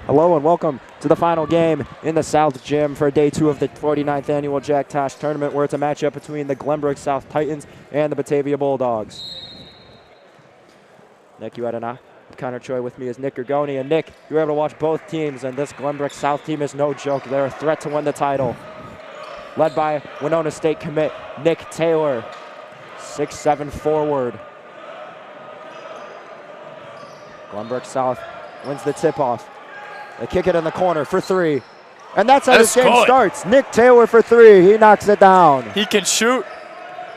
Hello and welcome to the final game in the South Gym for day 2 of the 49th annual Jack Tosh tournament, where it's a matchup between the Glenbrook South Titans and the Batavia Bulldogs. Nick, you had an Connor Choi with me is Nick Gurgone. And Nick, you were able to watch both teams, and this Glenbrook South team is no joke. They're a threat to win the title. Led by Winona State commit Nick Taylor, 6'7" forward. Glenbrook South wins the tip-off. They kick it in the corner for 3. And that's how this game starts. Nick Taylor for 3. He knocks it down. He can shoot,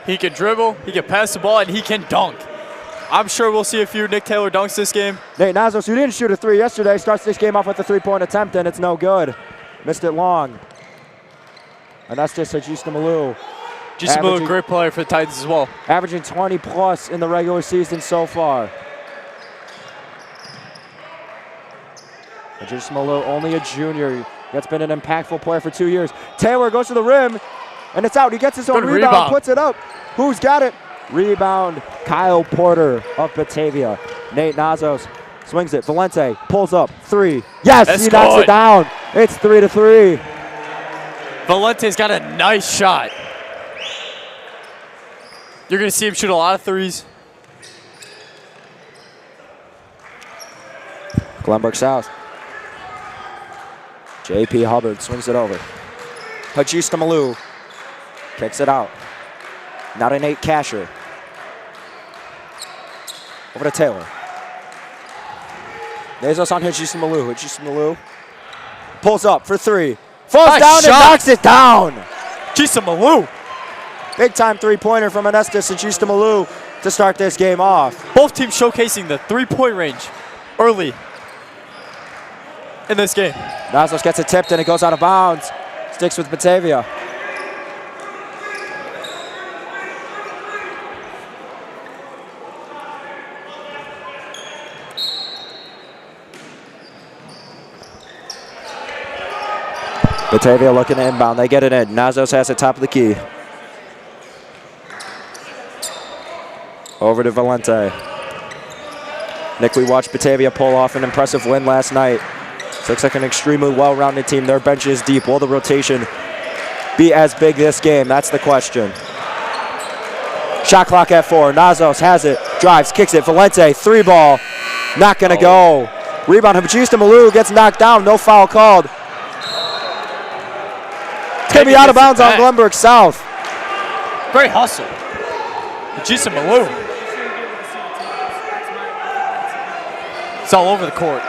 he can dribble, he can pass the ball, and he can dunk. I'm sure we'll see a few Nick Taylor dunks this game. Nate Nazos, who didn't shoot a 3 yesterday, starts this game off with a 3-point attempt, and it's no good. Missed it long. And that's just Ajista Malou. Ajista Malou, great player for the Titans as well. Averaging 20+ in the regular season so far. Ajista Malou, only a junior. That's been an impactful player for 2 years. Taylor goes to the rim, and it's out. He gets his own rebound, puts it up. Who's got it? Rebound, Kyle Porter of Batavia. Nate Nazos swings it. Valente pulls up. 3. Yes, he knocks it down. It's 3-3. Valente's got a nice shot. You're going to see him shoot a lot of threes. Glenbrook South. J.P. Hubbard swings it over. Ajista Malou kicks it out. Now to Nate Casher. Over to Taylor. Nazos on Ajista Malou. Ajista Malou pulls up for 3. Falls down and knocks it down. Ajista Malou. Big time 3-pointer from Anestis Ajista Malou to start this game off. Both teams showcasing the 3-point range early in this game. Nazos gets it tipped and it goes out of bounds. Sticks with Batavia. Batavia looking to inbound. They get it in. Nazos has it top of the key. Over to Valente. Nick, we watched Batavia pull off an impressive win last night. It looks like an extremely well-rounded team. Their bench is deep. Will the rotation be as big this game? That's the question. Shot clock at 4. Nazos has it. Drives, kicks it. Valente, 3-ball. Not going to go. Rebound. Ajista Malou gets knocked down. No foul called. It's going to be out of bounds on Glenbrook South. Great hustle. Ajista Malou. It's all over the court.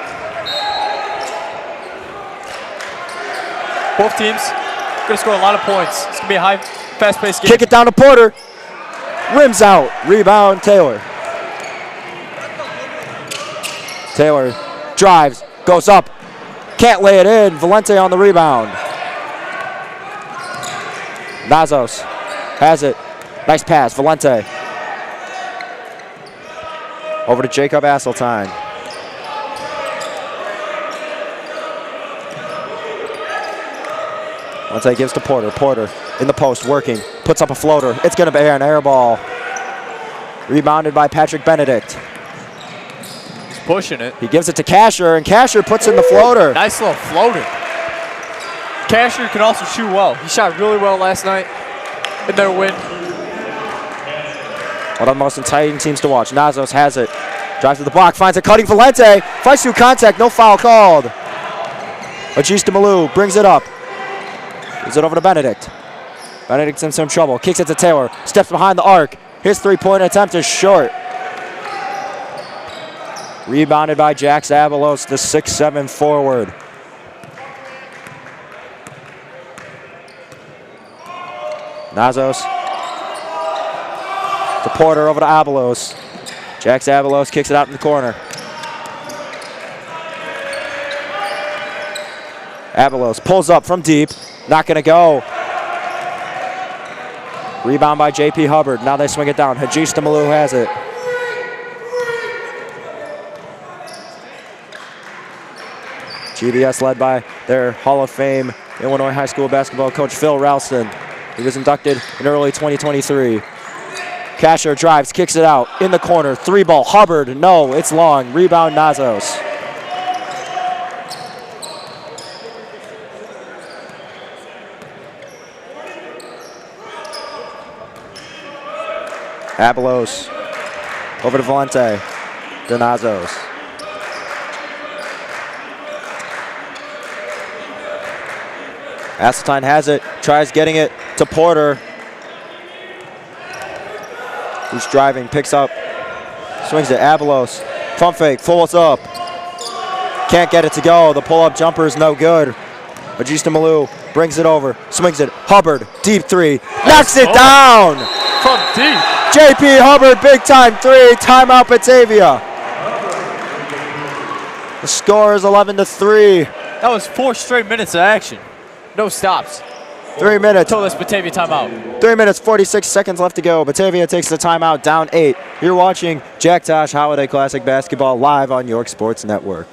Both teams going to score a lot of points. It's going to be a high, fast-paced game. Kick it down to Porter. Rims out. Rebound, Taylor. Taylor drives, goes up. Can't lay it in. Valente on the rebound. Nazos has it. Nice pass. Valente. Over to Jacob Asseltine. Valente gives to Porter. Porter in the post, working. Puts up a floater. It's going to be an air ball. Rebounded by Patrick Benedict. He's pushing it. He gives it to Casher, and Casher puts in the floater. Nice little floater. Casher can also shoot well. He shot really well last night in their win. One of the most exciting teams to watch. Nazos has it. Drives to the block, finds a cutting Valente. Fights through contact, no foul called. Ajista Malou brings it up. Gives it over to Benedict. Benedict's in some trouble. Kicks it to Taylor. Steps behind the arc. His 3-point attempt is short. Rebounded by Jax Avalos, the 6'7" forward. Nazos to Porter, over to Avalos. Jax Avalos kicks it out in the corner. Avalos pulls up from deep. Not going to go. Rebound by J.P. Hubbard. Now they swing it down. Ajista Malou has it. GBS led by their Hall of Fame Illinois high school basketball coach Phil Ralston. He was inducted in early 2023. Casher drives, kicks it out in the corner. 3-ball. Hubbard, no, it's long. Rebound Nazos. Abelos. Over to Valente. Donazos. Asseltine has it. Tries getting it to Porter. Who's driving. Picks up. Swings it. Abelos. Pump fake. Folds up. Can't get it to go. The pull-up jumper is no good. Majista Malou brings it over. Swings it. Hubbard. Deep three. Knocks it down. From deep. JP Hubbard, big time three. Timeout Batavia. The score is 11-3. That was 4 straight minutes of action. No stops. 3 minutes. Until this Batavia timeout. 3 minutes, 46 seconds left to go. Batavia takes the timeout, down 8. You're watching Jack Tosh Holiday Classic Basketball live on York Sports Network.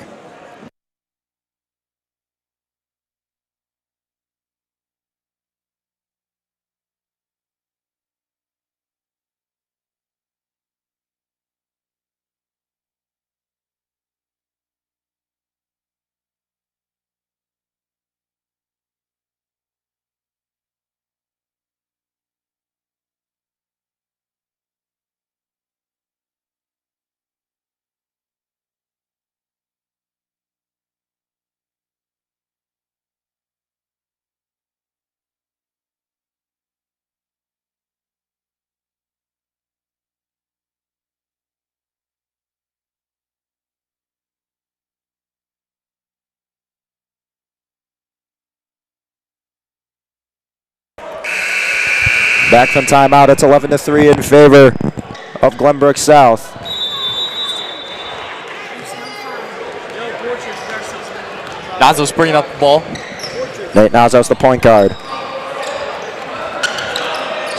Back from timeout, it's 11-3 in favor of Glenbrook South. Nazo's bringing up the ball. Nate Nazos, the point guard.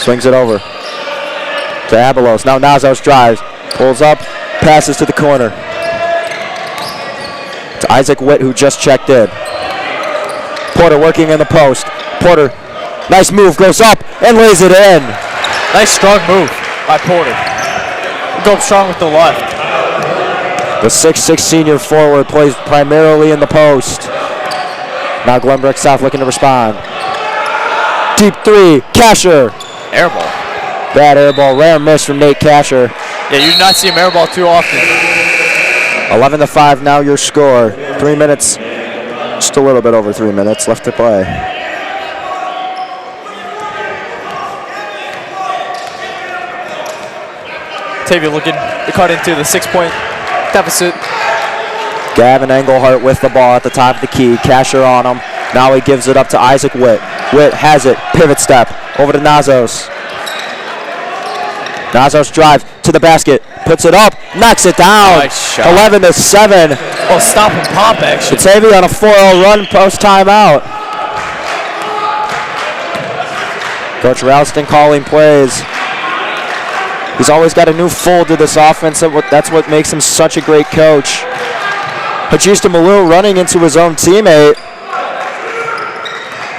Swings it over to Abelos. Now Nazos drives, pulls up, passes to the corner. To Isaac Witt, who just checked in. Porter working in the post. Porter, nice move, goes up and lays it in. Nice strong move by Porter. Go up strong with the left. The 6'6" senior forward plays primarily in the post. Now Glenbrook South looking to respond. Deep three, Casher. Air ball. Bad air ball, rare miss from Nate Casher. Yeah, you do not see him air ball too often. 11-5 now your score. 3 minutes, just a little bit over 3 minutes left to play. Batavia looking to cut into the 6-point deficit. Gavin Engelhart with the ball at the top of the key. Casher on him. Now he gives it up to Isaac Witt. Witt has it. Pivot step. Over to Nazos. Nazos drives to the basket. Puts it up. Knocks it down. Nice shot. 11-7. Oh, stop and pop action. Batavia on a 4-0 run post timeout. Coach Ralston calling plays. He's always got a new fold to this offense. That's what makes him such a great coach. Majista Malou running into his own teammate.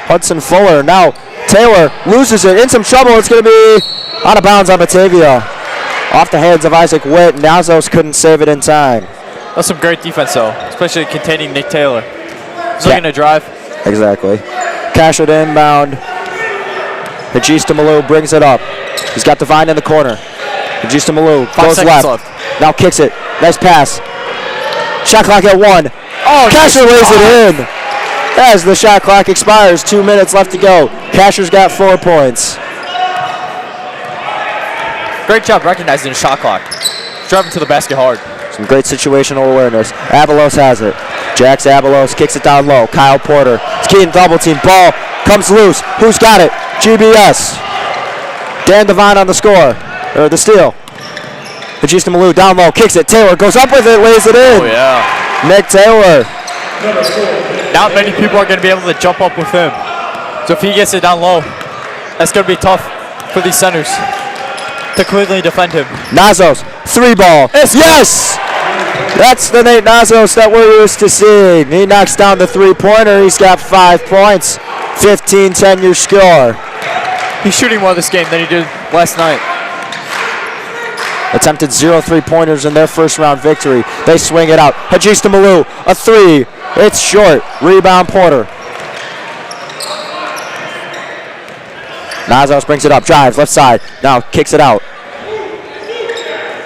Hudson Fuller. Now Taylor loses it. In some trouble. It's going to be out of bounds on Batavia. Off the hands of Isaac Witt. Nazos couldn't save it in time. That's some great defense, though, especially containing Nick Taylor. He's looking to drive. Exactly. Casher to inbound. Majista Malou brings it up. He's got Devine in the corner. Majista Malou goes left. Now kicks it. Nice pass. Shot clock at 1. Oh, Casher lays it in. As the shot clock expires, 2 minutes left to go. Casher's got 4 points. Great job recognizing the shot clock. Driving to the basket hard. Some great situational awareness. Abelos has it. Jax Abelos kicks it down low. Kyle Porter. Skiing double team. Ball comes loose. Who's got it? GBS. Dan Devine on the score. Or the steal. Majista Malou down low. Kicks it. Taylor goes up with it. Lays it in. Oh, yeah. Nick Taylor. Not many people are going to be able to jump up with him. So if he gets it down low, that's going to be tough for these centers to clearly defend him. Nazos, 3 ball. Yes! That's the Nate Nazos that we're used to seeing. He knocks down the 3-pointer. He's got 5 points. 15-10 your score. He's shooting more this game than he did last night. Attempted 0 3-pointers in their first round victory. They swing it out. Majista Malou, a 3. It's short. Rebound Porter. Nazos brings it up. Drives left side. Now kicks it out.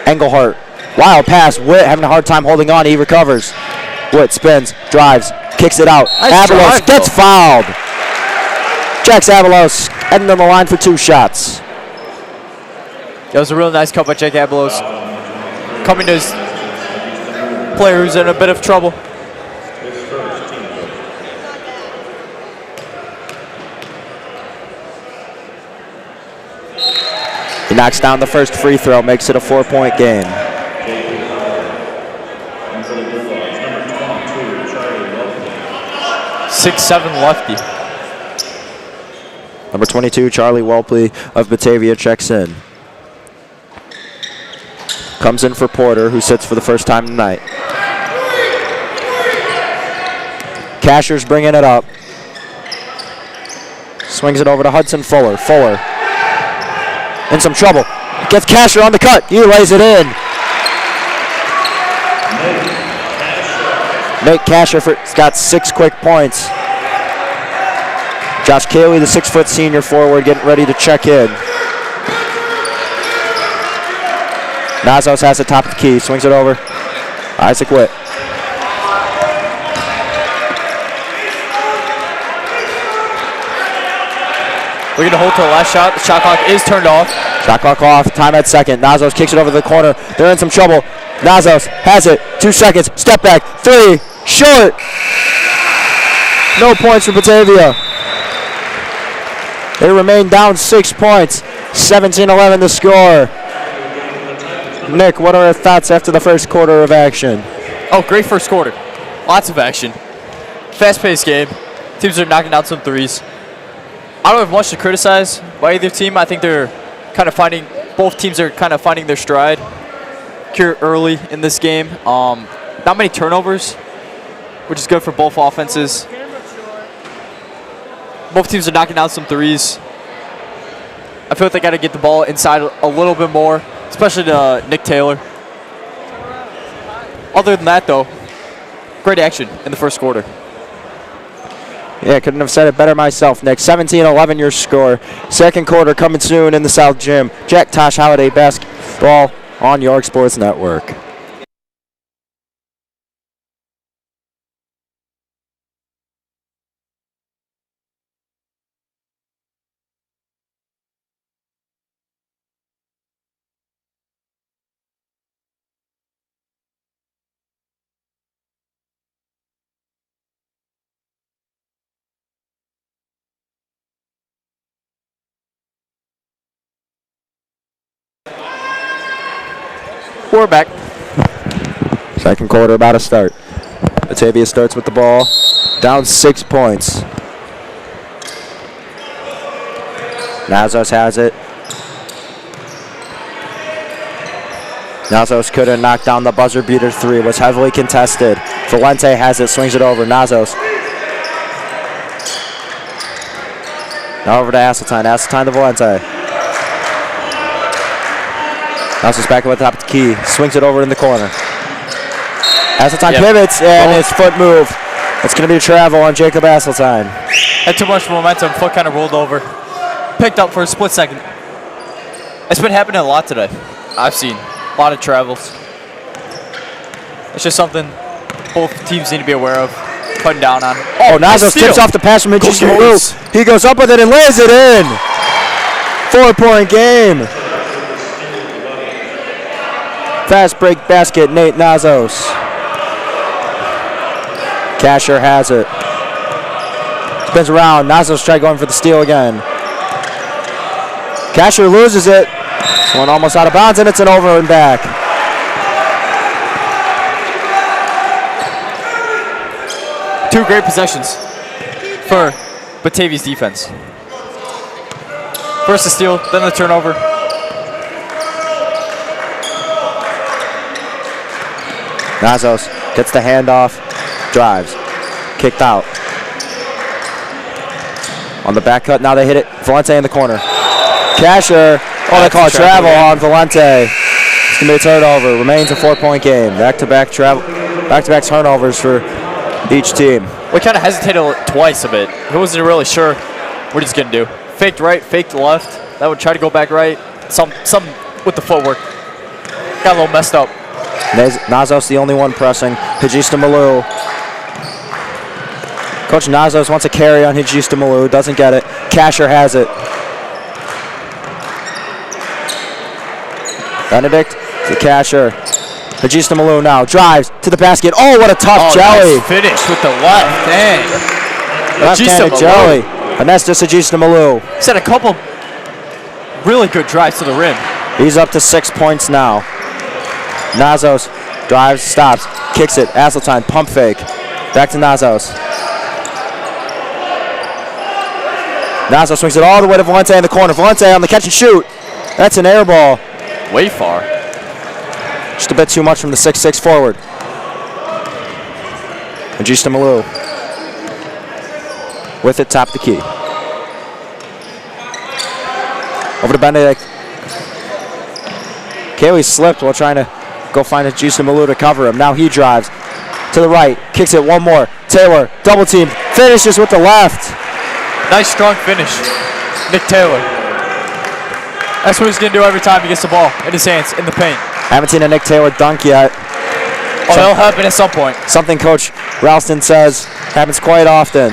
Engelhart. Wild pass. Witt having a hard time holding on. He recovers. Witt spins, drives, kicks it out. Nice Avalos drive, gets though. fouled. Jax Avalos heading on the line for 2 shots. That was a really nice cut by Jake Avalos. Coming to his player who's in a bit of trouble. He knocks down the first free throw, makes it a 4-point game. Six, 7 lefty. Number 22, Charlie Welpley of Batavia checks in. Comes in for Porter, who sits for the first time tonight. Casher's bringing it up. Swings it over to Hudson Fuller. Fuller in some trouble. Gets Casher on the cut. He lays it in. Nate Casher's got 6 quick points. Josh Cayley, the 6-foot senior forward, getting ready to check in. Nazos has the top of the key. Swings it over. Isaac Witt. We're going to hold to the last shot. The shot clock is turned off. Shot clock off. Time at second. Nazos kicks it over the corner. They're in some trouble. Nazos has it. 2 seconds. Step back. 3. Short. No points for Batavia. They remain down 6 points. 17-11 the score. Nick, what are our thoughts after the first quarter of action? Oh, great first quarter. Lots of action. Fast-paced game. Teams are knocking out some threes. I don't have much to criticize by either team. I think both teams are kind of finding their stride here early in this game. Not many turnovers, which is good for both offenses. Both teams are knocking out some threes. I feel like they got to get the ball inside a little bit more, especially to Nick Taylor. Other than that, though, great action in the first quarter. Yeah, couldn't have said it better myself, Nick. 17-11 your score. Second quarter coming soon in the South Gym. Jack Tosh Holiday Basketball on York Sports Network. We're back. Second quarter about to start. Batavia starts with the ball. Down 6 points. Nazos has it. Nazos couldn't knock down the buzzer beater 3. Was heavily contested. Valente has it. Swings it over. Nazos. Now over to Asseltine. Asseltine to Valente. Nazos back at the top of the key. Swings it over in the corner. Asseltine pivots, and his foot move. It's going to be a travel on Jacob Asseltine. Had too much momentum. Foot kind of rolled over. Picked up for a split second. It's been happening a lot today. I've seen a lot of travels. It's just something both teams need to be aware of, cutting down on. Oh, Nazos tips off the pass from Mitchell Maru. He goes up with it and lays it in. 4-point game. Fast break basket, Nate Nazos. Casher has it. Spins around. Nazos try going for the steal again. Casher loses it. This one almost out of bounds, and it's an over and back. Two great possessions for Batavia's defense. First the steal, then the turnover. Nazos gets the handoff, drives, kicked out. On the back cut, now they hit it. Valente in the corner. Casher, they call a travel on Valente. It's going to be a turnover. Remains a 4-point game. Back-to-back turnovers for each team. We kind of hesitated twice a bit. He wasn't really sure what he's going to do. Faked right, faked left. That would try to go back right. Some with the footwork. Got a little messed up. Nazos the only one pressing. Hijista Malou. Coach Nazos wants a carry on Hijista Malou. Doesn't get it. Casher has it. Benedict to Casher. Hijista Malou now drives to the basket. Oh, what a tough jelly. Nice finish with the left. Dang. Left-handed jelly. Anestas Hijista Malou. He's had a couple really good drives to the rim. He's up to 6 points now. Nazos drives, stops, kicks it. Asseltine, pump fake. Back to Nazos. Nazos swings it all the way to Valente in the corner. Valente on the catch and shoot. That's an air ball. Way far. Just a bit too much from the 6'6 forward. Hijista Malou. With it, top the key. Over to Benedict. Kaylee slipped while trying to go find Hijista Malou to cover him. Now he drives to the right, kicks it one more. Taylor, double team, finishes with the left. Nice strong finish. Nick Taylor. That's what he's going to do every time he gets the ball in his hands, in the paint. Haven't seen a Nick Taylor dunk yet. Oh, that'll happen at some point. Something Coach Ralston says happens quite often.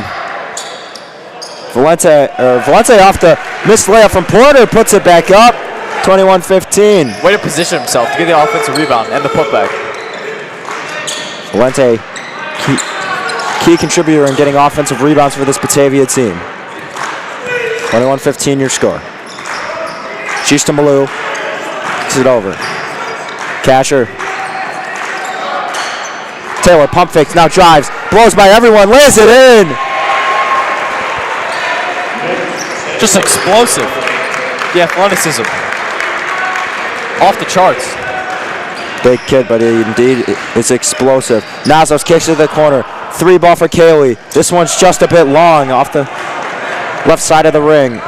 Valente off the missed layup from Porter, puts it back up. 21-15. Way to position himself to get the offensive rebound and the putback. Valente, key contributor in getting offensive rebounds for this Batavia team. 21-15 your score. Hijista Malou kicks it over. Casher. Taylor pump fakes, now drives, blows by everyone, lays it in. Just explosive. The athleticism. Off the charts. Big kid, but indeed it's explosive. Nazos kicks to the corner. 3 ball for Kaylee. This one's just a bit long off the left side of the ring.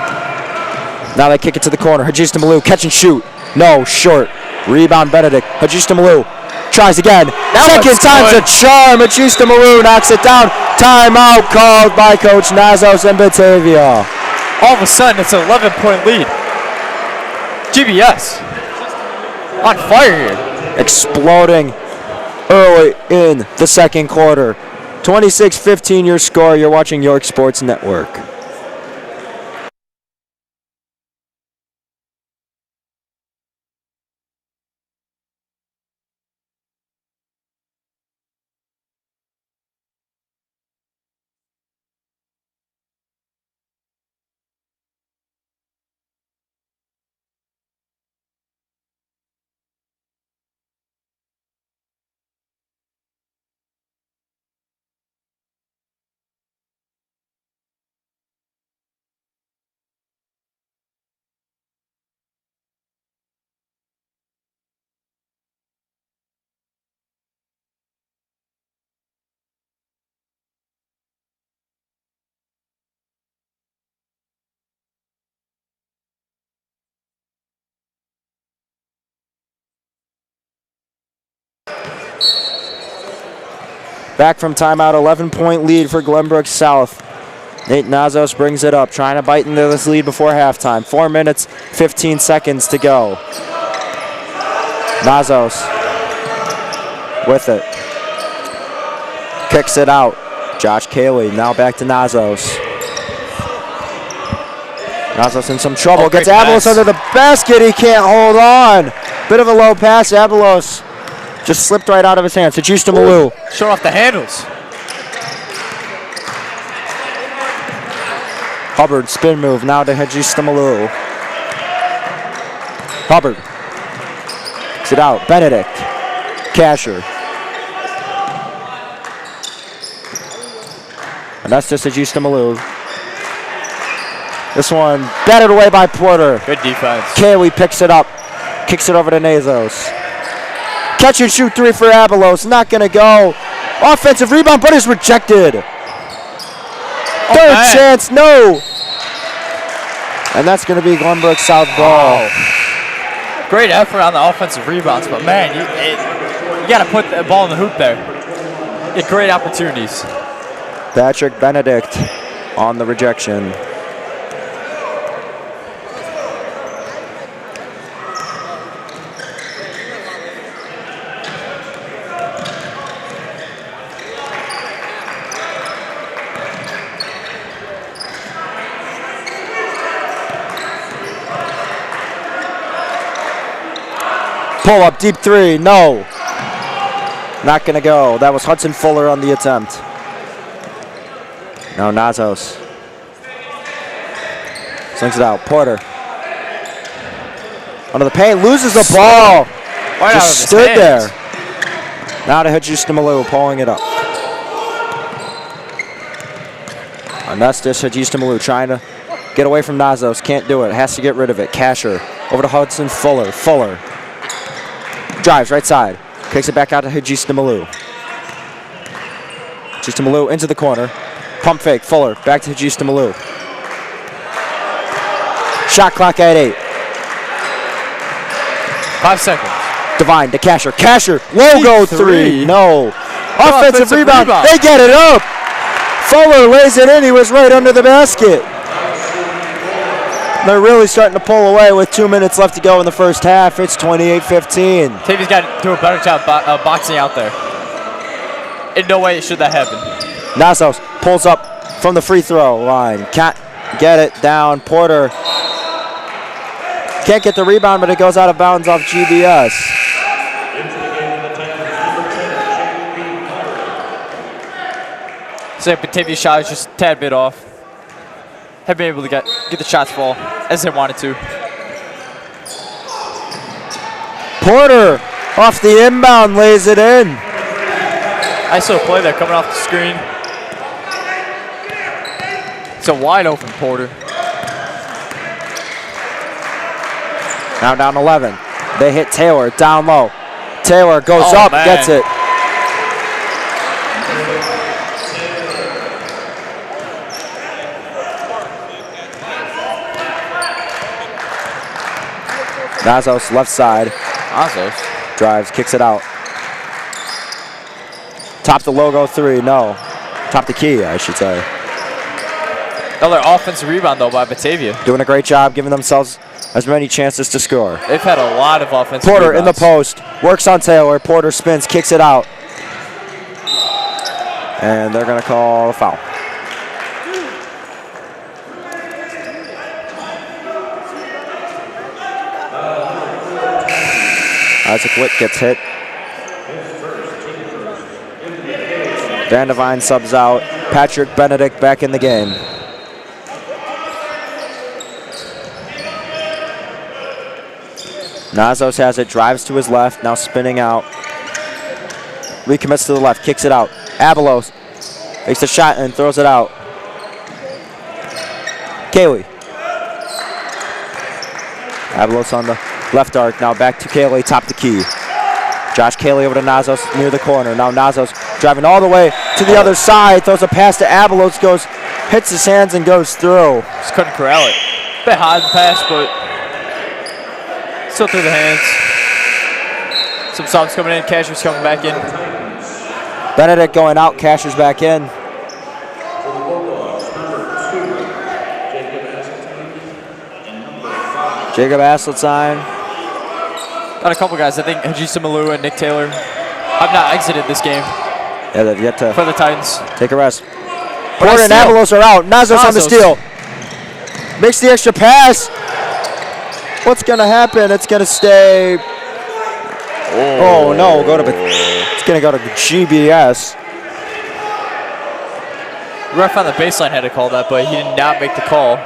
Now they kick it to the corner. Hijista Malou, catch and shoot. No, short. Rebound Benedict. Hijista Malou tries again. Second time's a charm. Hijista Malou knocks it down. Timeout called by Coach Nazos and Batavia. All of a sudden, it's an 11-point lead. GBS on fire here. Exploding early in the second quarter. 26-15 your score. You're watching York Sports Network. Back from timeout, 11-point lead for Glenbrook South. Nate Nazos brings it up, trying to bite into this lead before halftime. 4 minutes, 15 seconds to go. Nazos with it. Kicks it out. Josh Cayley now back to Nazos. Nazos in some trouble. Gets Avalos under the basket. He can't hold on. Bit of a low pass. Avalos just slipped right out of his hands. Hijista Malou. Showing off the handles. Hubbard, spin move, now to Hijista Malou. Hubbard. Kicks it out. Benedict. Casher. And that's just Hijista Malou. This one batted away by Porter. Good defense. Cayley picks it up. Kicks it over to Nazos. Catch and shoot 3 for Avalos. Not going to go. Offensive rebound, but is rejected. Third chance, no. And that's going to be Glenbrook South ball. Oh. Great effort on the offensive rebounds, but man, you got to put the ball in the hoop there. Get great opportunities. Patrick Benedict on the rejection. Pull up, deep three, no. Not gonna go. That was Hudson Fuller on the attempt. Now Nazos. Slings it out, Porter. Under the paint, loses the ball. Right Just out of his stood there. hands. Now to Hajistamalu, pulling it up. Anestis Hajistamalu trying to get away from Nazos. Can't do it. Has to get rid of it. Casher over to Hudson Fuller. Fuller drives right side. Kicks it back out to Hajistamalu. Hajistamalu into the corner. Pump fake. Fuller back to Hajistamalu. Shot clock at 8. 5 seconds. Divine to Casher. Casher, logo three. No. Offensive rebound. They get it up. Fuller lays it in. He was right under the basket. They're really starting to pull away with 2 minutes left to go in the first half. It's 28-15. Batavia's got to do a better job boxing out there. In no way should that happen. Nasos pulls up from the free throw line. Can't get it down. Porter can't get the rebound, but it goes out of bounds off GBS. So Batavia's shot is just a tad bit off. Have been able to get the shots fall as they wanted to. Porter off the inbound lays it in. I saw a play there coming off the screen. It's a wide open Porter. Now down 11. They hit Taylor down low. Taylor goes up, man. Gets it. Nazos left side. Nazos drives, kicks it out. Top the logo three, no. Top the key, I should say. Another offensive rebound, though, by Batavia. Doing a great job, giving themselves as many chances to score. They've had a lot of offensive Porter rebounds. in the post, works on Taylor. Porter spins, kicks it out. And they're going to call a foul. Isaac Witt gets hit. Van Devine subs out. Patrick Benedict back in the game. Nazos has it, drives to his left, now spinning out. Recommits to the left, kicks it out. Abelos makes the shot and throws it out. Kaylee. Abelos on the left arc, now back to Kaylee, top the key. Josh Kaylee over to Nazos near the corner. Now Nazos driving all the way to the other side, throws a pass to Abelos, goes, hits his hands and goes through. Just couldn't corral it. Bit high the pass, but still through the hands. Some subs coming in, Casher's coming back in. Benedict going out, Casher's back in. Jacob Asseltine. Got a couple guys. I think Hajisa Malou and Nick Taylor have not exited this game. Yeah, they've yet to for the Titans. Take a rest. Porter and Abelos are out. Nazos on the steal. Makes the extra pass. What's going to happen? It's going to stay. Oh, no. It's going to go to GBS. Ref on the baseline had to call that, but he did not make the call.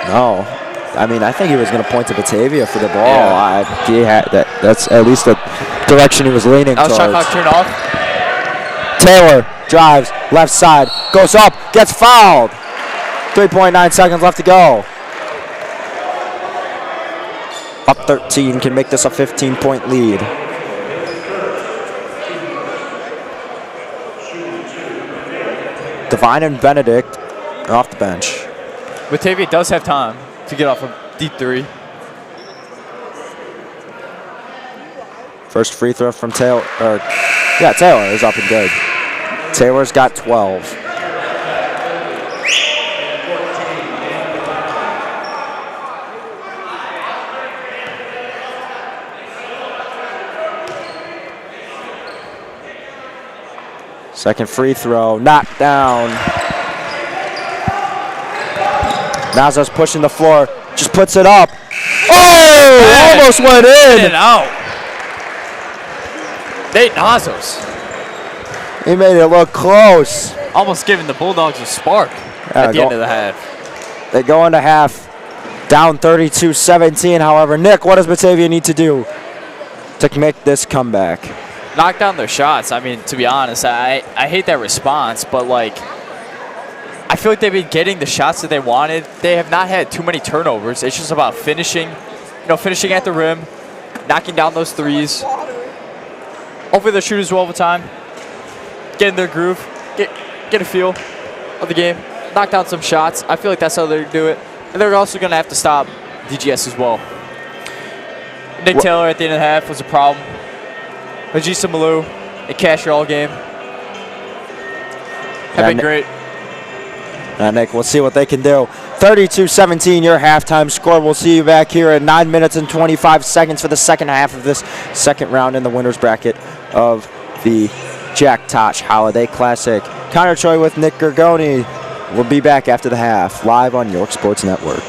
No. I mean, I think he was going to point to Batavia for the ball. Yeah. That's at least the direction he was leaning towards. Shot clock turned off. Taylor drives, left side, goes up, gets fouled. 3.9 seconds left to go. Up 13, can make this a 15-point lead. Devine and Benedict are off the bench. Batavia does have time to get off a deep three. First free throw from Taylor. Taylor is up and good. Taylor's got 12. Second free throw, knocked down. Nazos pushing the floor, just puts it up. Oh! Oh, almost went In and in. out. Nate Nazos He made it look close. almost giving the Bulldogs a spark at the end of the half. They go into half down 32-17. However, Nick, what does Batavia need to do to make this comeback? Knock down their shots. I mean, to be honest, I hate that response, but like, I feel like they've been getting the shots that they wanted. They have not had too many turnovers. It's just about finishing, finishing at the rim, knocking down those threes. Hopefully their shooters will over time, get in their groove, get a feel of the game, knock down some shots. I feel like that's how they're going to do it. And they're also going to have to stop DGS as well. Nick Taylor at the end of the half was a problem. Majisa Malou and Casher all game have been great. Nick, we'll see what they can do. 32-17, your halftime score. We'll see you back here in 9 minutes and 25 seconds for the second half of this second round in the winner's bracket of the Jack Tosh Holiday Classic. Connor Choi with Nick Gurgone. We'll be back after the half, live on York Sports Network.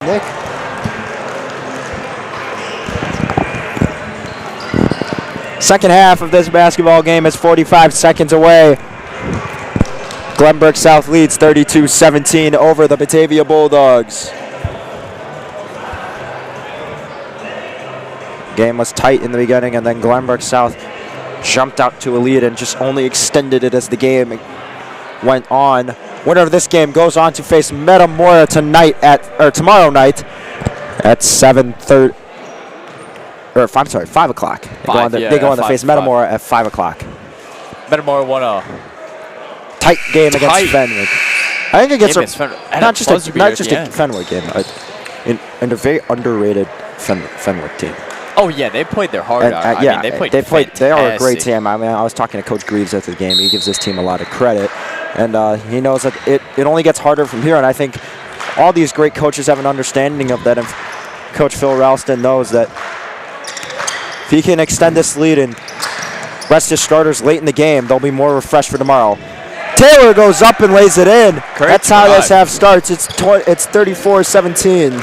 Nick. Second half of this basketball game is 45 seconds away. Glenbrook South leads 32-17 over the Batavia Bulldogs. Game was tight in the beginning, and then Glenbrook South jumped out to a lead and just only extended it as the game went on. Winner of this game goes on to face Metamora tomorrow night at 7:30. Or I'm sorry, 5 o'clock. They go on to face Metamora at 5 o'clock. Metamora won a tight game against Fenwick. I think it gets not just a Fenwick game, and a very underrated Fenwick team. Oh yeah, they played their heart out. Yeah, they played. They are a great team. I mean, I was talking to Coach Greaves after the game. He gives this team a lot of credit, and he knows that it only gets harder from here. And I think all these great coaches have an understanding of that. And Coach Phil Ralston knows that if he can extend this lead and rest his starters late in the game, they'll be more refreshed for tomorrow. Taylor goes up and lays it in. That's how this half starts. It's 34-17.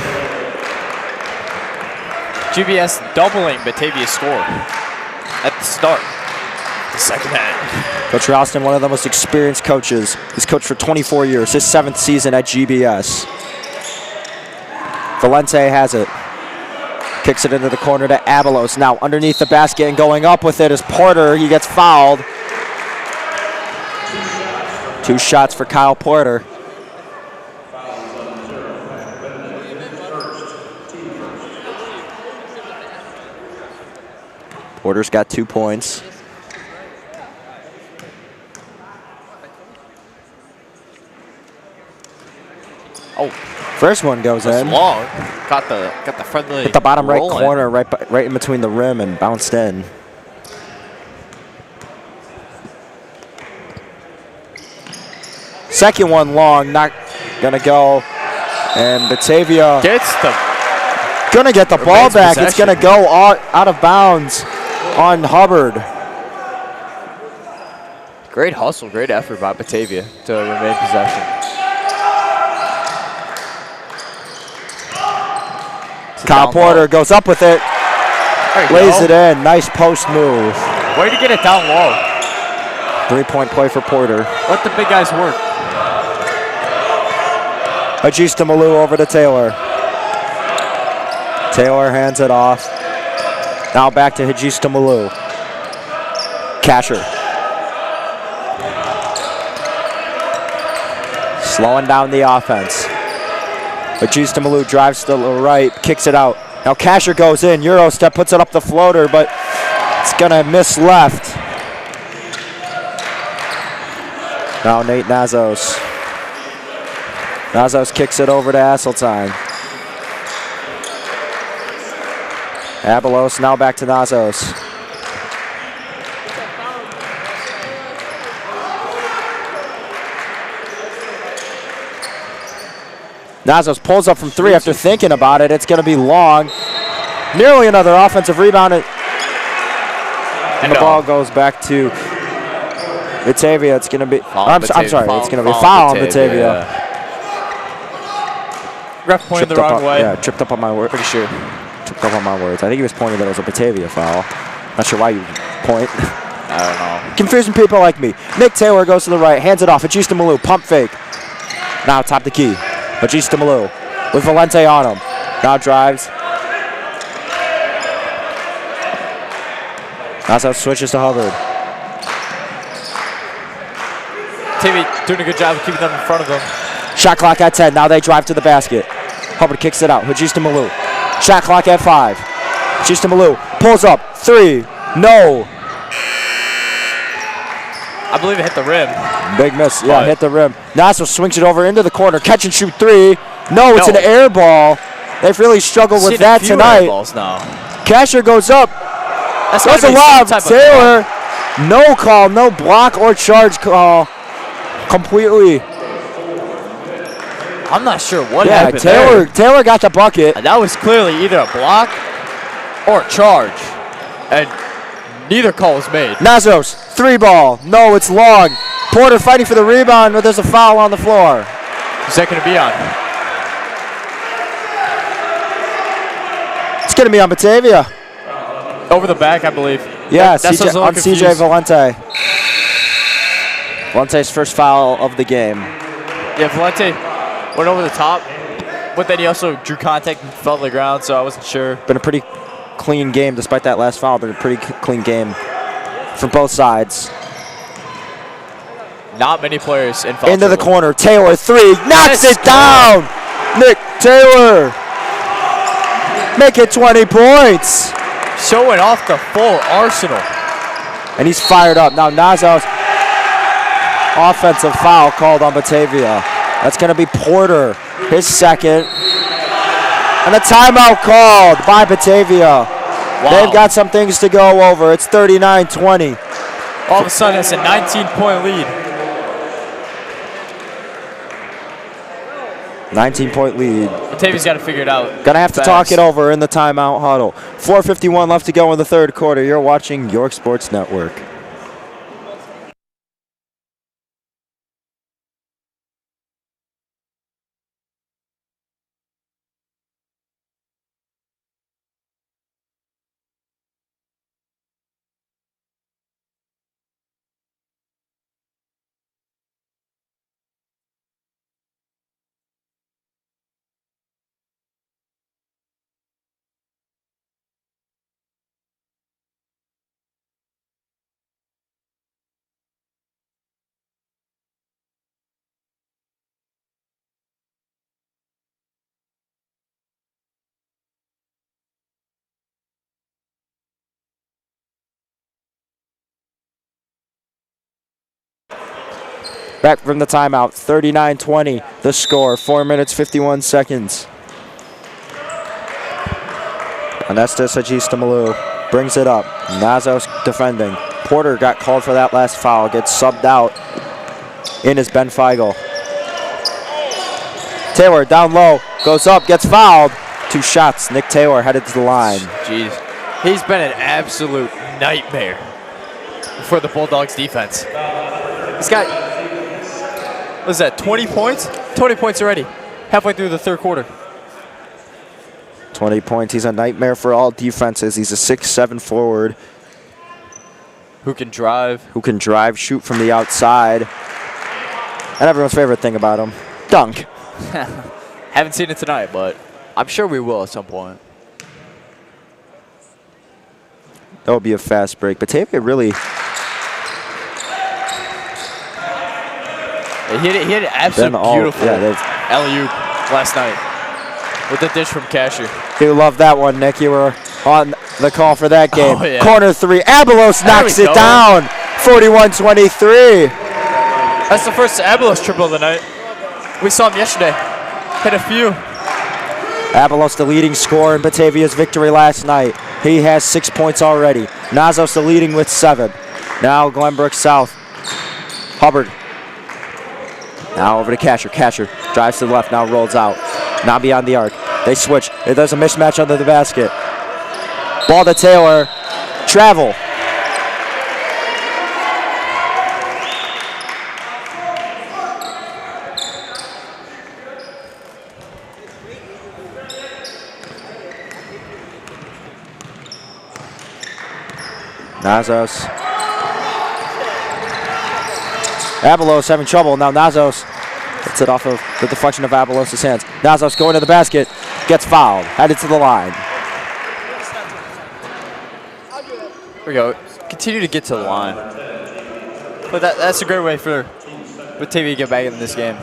GBS doubling Batavia's score at the start of the second half. Coach Ralston, one of the most experienced coaches. He's coached for 24 years, his 7th season at GBS. Valente has it. Kicks it into the corner to Abelos. Now underneath the basket and going up with it is Porter. He gets fouled. 2 shots for Kyle Porter. Porter's got 2 points. Oh, first one goes in. Long. Got the friendly. Hit the bottom right corner, right in between the rim, and bounced in. Second one long, not gonna go, and Batavia gonna get the ball back. Possession. It's gonna go out of bounds on Hubbard. Great hustle, great effort by Batavia to remain possession. Kyle Porter goes up with it, lays it in. Nice post move. Way to get it down low. 3-point play for Porter. Let the big guys work. Ajista Malou over to Taylor. Taylor hands it off. Now back to Hajista Malou. Casher. Slowing down the offense. Ajista Malou drives to the right, kicks it out. Now Casher goes in, Euro step, puts it up the floater, but it's gonna miss left. Now Nate Nazos. Nazos kicks it over to Asseltine. Abelos now back to Nazos. Nazos pulls up from 3 after thinking about it. It's going to be long. Nearly another offensive rebound. And the ball goes back to Batavia. It's going to be, I'm sorry, it's going to be a foul on Batavia. Ref pointed the wrong way. Yeah, tripped up on my word. Pretty sure. Tripped up on my words. I think he was pointing that it was a Batavia foul. Not sure why you point. I don't know. Confusing people like me. Nick Taylor goes to the right, hands it off. Batista Malou, pump fake. Now top the key. Batista Malou with Valente on him. Now drives. Nazo switches to Hubbard. TV doing a good job of keeping them in front of them. Shot clock at 10. Now they drive to the basket. Hubbard kicks it out. Batista Malou. Shot clock at 5. Batista Malou pulls up. 3. No. I believe it hit the rim. Big miss. Yeah, hit the rim. Naso swings it over into the corner. Catch and shoot 3. No, it's an air ball. They've really struggled with that tonight. Balls now. Casher goes up. That's a lob. Taylor. No call. No block or charge call. Completely. I'm not sure what happened Taylor got the bucket. And that was clearly either a block or a charge. And neither call was made. Nazos, 3 ball. No, it's long. Porter fighting for the rebound, but there's a foul on the floor. Who's that going to be on? It's going to be on Batavia. Over the back, I believe. Yeah, on CJ Valente. Valente's first foul of the game. Yeah, Valente went over the top, but then he also drew contact and fell to the ground, so I wasn't sure. Been a pretty clean game, despite that last foul. Been a pretty clean game from both sides. Not many players in foul Into trouble. the corner. Taylor, 3. Knocks it down. Nick Taylor. Make it 20 points. Showing off the full arsenal. And he's fired up. Now Nazo's offensive foul called on Batavia. That's going to be Porter, his second. And a timeout called by Batavia. Wow. They've got some things to go over. It's 39-20. All of a sudden, it's a 19-point lead. 19-point lead. Batavia's got to figure it out. Gonna have to talk it over in the timeout huddle. 4:51 left to go in the third quarter. You're watching York Sports Network. Back from the timeout, 39-20, the score, 4 minutes, 51 seconds. Anestas Ajistamalu brings it up. Nazos defending. Porter got called for that last foul, gets subbed out. In is Ben Feigl. Taylor down low, goes up, gets fouled. 2 shots, Nick Taylor headed to the line. Jeez, he's been an absolute nightmare for the Bulldogs defense. He's got, what is that, 20 points? 20 points already, halfway through the third quarter. 20 points. He's a nightmare for all defenses. He's a 6'7" forward. Who can drive. Who can drive, shoot from the outside. And everyone's favorite thing about him, dunk. Haven't seen it tonight, but I'm sure we will at some point. That would be a fast break. Batavia really... He hit an absolute beautiful alley-oop last night with the dish from Casher. You love that one, Nick. You were on the call for that game. Oh, yeah. Corner 3. Abelos knocks it down. 41-23. That's the first Abelos triple of the night. We saw him yesterday. Hit a few. Abelos, the leading scorer in Batavia's victory last night. He has 6 points already. Nazos, the leading with 7. Now Glenbrook South. Hubbard. Now over to Casher. Casher drives to the left, now rolls out. Now beyond the arc. They switch. There's a mismatch under the basket. Ball to Taylor. Travel. Nazos Abelos having trouble. Now Nazos gets it off of the deflection of Abelos' hands. Nazos going to the basket, gets fouled, headed to the line. Here we go. Continue to get to the line. But that's a great way for Batavia to get back in this game.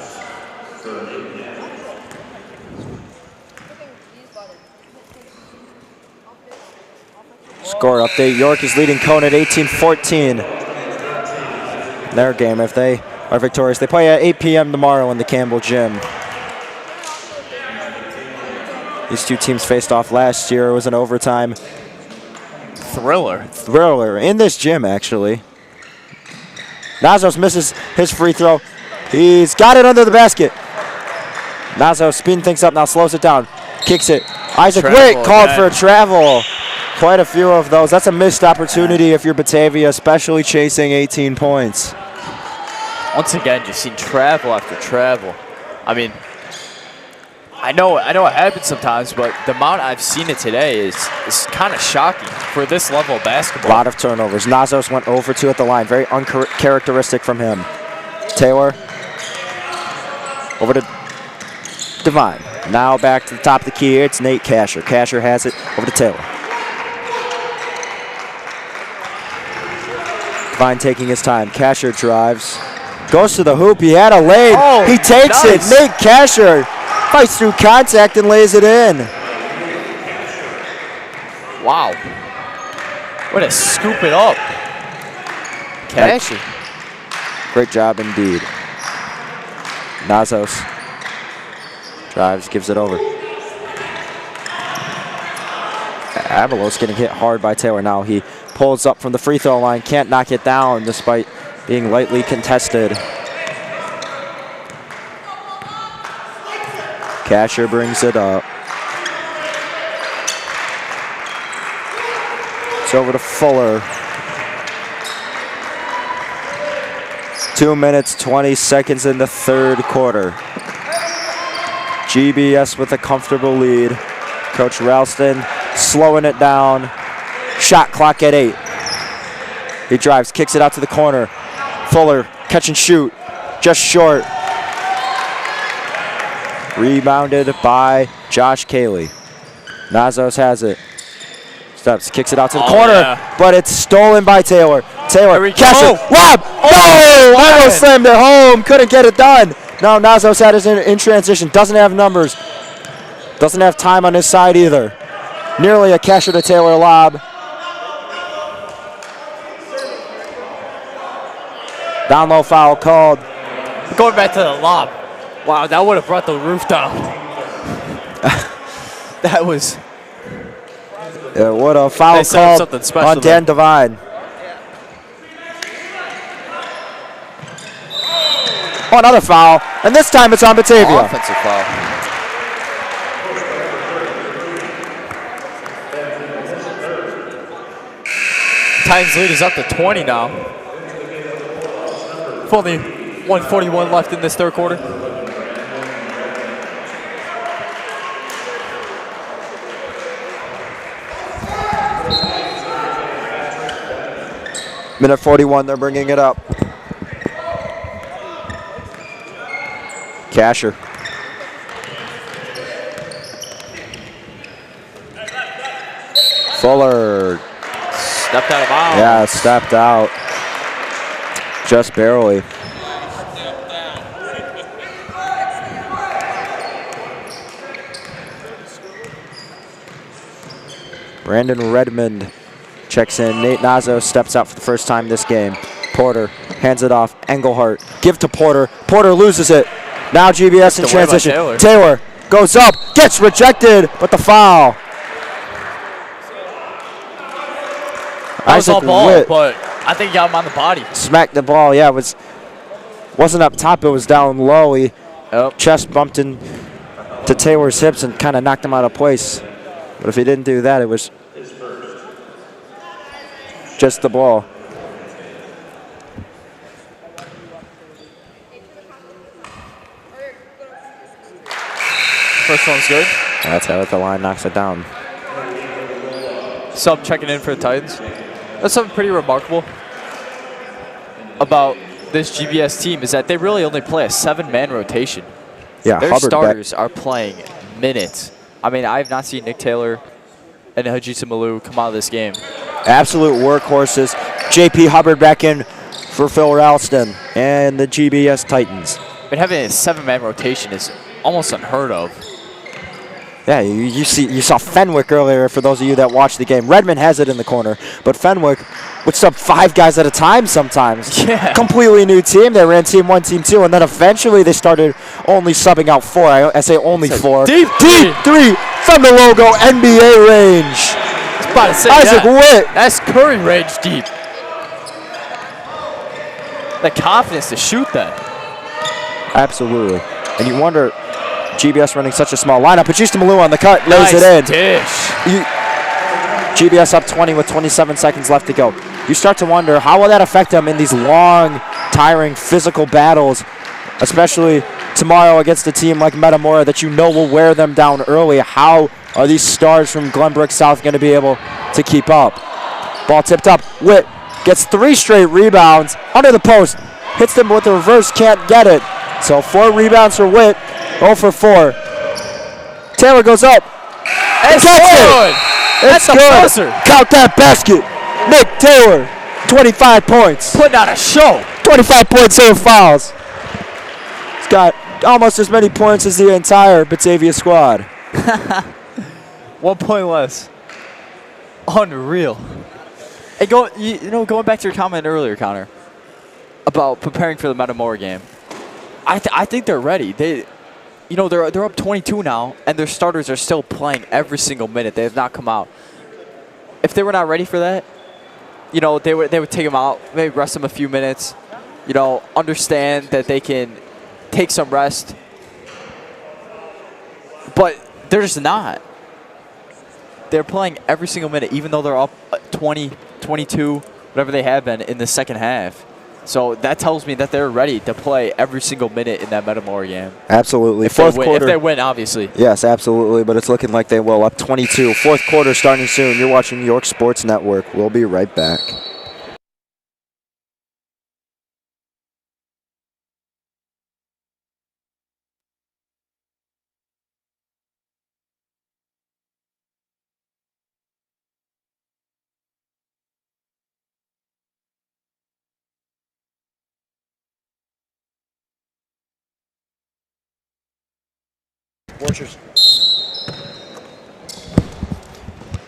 Score update. York is leading Cone at 18-14. Their game, if they are victorious. They play at 8 p.m. tomorrow in the Campbell Gym. These two teams faced off last year. It was an overtime thriller in this gym, actually. Nazos misses his free throw. He's got it under the basket. Nazos speeding things up now, slows it down, kicks it. Isaac Witt called for a travel. Quite a few of those. That's a missed opportunity if you're Batavia, especially chasing 18 points. Once again, just seen travel after travel. I mean, I know it happens sometimes, but the amount I've seen it today is kind of shocking for this level of basketball. A lot of turnovers. Nazos went 0 for 2 at the line. Very uncharacteristic from him. Taylor over to Devine. Now back to the top of the key. It's Nate Casher. Casher has it over to Taylor. Devine taking his time. Casher drives. Goes to the hoop. He had a lane. Oh, he takes it. Nate Casher fights through contact and lays it in. Wow. Way to scoop it up. Casher. Great job indeed. Nazos drives, gives it over. Abelos getting hit hard by Taylor. Now he pulls up from the free throw line, can't knock it down despite being lightly contested. Casher brings it up. It's over to Fuller. 2 minutes, 20 seconds in the third quarter. GBS with a comfortable lead. Coach Ralston slowing it down. Shot clock at 8. He drives, kicks it out to the corner. Fuller, catch and shoot, just short. Rebounded by Josh Cayley. Nazos has it. Steps, kicks it out to the corner, but it's stolen by Taylor. Taylor, Casher, lob! No! Almost slammed it home, couldn't get it done. Now Nazos had it in transition, doesn't have numbers. Doesn't have time on his side either. Nearly a Casher to Taylor lob. Down low foul called. Going back to the lob. Wow, that would have brought the roof down. That was... what a foul called on Dan Devine. Oh, another foul, and this time it's on Batavia. Offensive foul. Titans lead is up to 20 now. With only 1:41 left in this third quarter. Minute 41, they're bringing it up. Casher. Fuller. Stepped out of bounds. Yeah, stepped out. Just barely. Brandon Redmond checks in. Nate Nazos steps out for the first time this game. Porter hands it off. Engelhardt. Give to Porter. Porter loses it. Now GBS in transition. Taylor goes up. Gets rejected, but the foul. That was all ball, but I think he got him on the body. Smacked the ball. Yeah, it wasn't up top. It was down low. He chest bumped into Taylor's hips and kind of knocked him out of place. But if he didn't do that, it was just the ball. First one's good. That's how the line knocks it down. Sub checking in for the Titans. That's something pretty remarkable about this GBS team is that they really only play a 7-man rotation. Yeah, Their Hubbard starters are playing minutes. I mean, I have not seen Nick Taylor and Hajisa Malou come out of this game. Absolute workhorses. JP Hubbard back in for Phil Ralston and the GBS Titans. I mean, having a 7-man rotation is almost unheard of. Yeah, you saw Fenwick earlier for those of you that watched the game. Redmond has it in the corner, but Fenwick would sub 5 guys at a time sometimes. Yeah. Completely new team. They ran team 1, team 2, and then eventually they started only subbing out 4. I say only 4. Deep 3 from the logo, NBA range. I was about to say, Isaac Witt. That's Curry range deep. The confidence to shoot that. Absolutely. And you wonder, GBS running such a small lineup. Pajista Malou on the cut, lays it in. Dish. GBS up 20 with 27 seconds left to go. You start to wonder, how will that affect them in these long, tiring, physical battles, especially tomorrow against a team like Metamora that you know will wear them down early. How are these stars from Glenbrook South going to be able to keep up? Ball tipped up. Witt gets 3 straight rebounds under the post. Hits them with the reverse, can't get it. So 4 rebounds for Witt, 0 for 4. Taylor goes up. It's good. It's That's a good. buzzer. Count that basket. Nick Taylor, 25 points. Putting on a show. 25 points, 7 fouls. He's got almost as many points as the entire Batavia squad. 1 point less. Unreal. Hey, going back to your comment earlier, Connor, about preparing for the Metamora game. I think they're ready. They're up 22 now, and their starters are still playing every single minute. They have not come out. If they were not ready for that, they would take them out, maybe rest them a few minutes. Understand that they can take some rest. But they're just not. They're playing every single minute, even though they're up 20, 22, whatever they have been in the second half. So that tells me that they're ready to play every single minute in that Metamora game. Absolutely. If they win, obviously. Yes, absolutely, but it's looking like they will. Up 22. Fourth quarter starting soon. You're watching York Sports Network. We'll be right back. Borchers.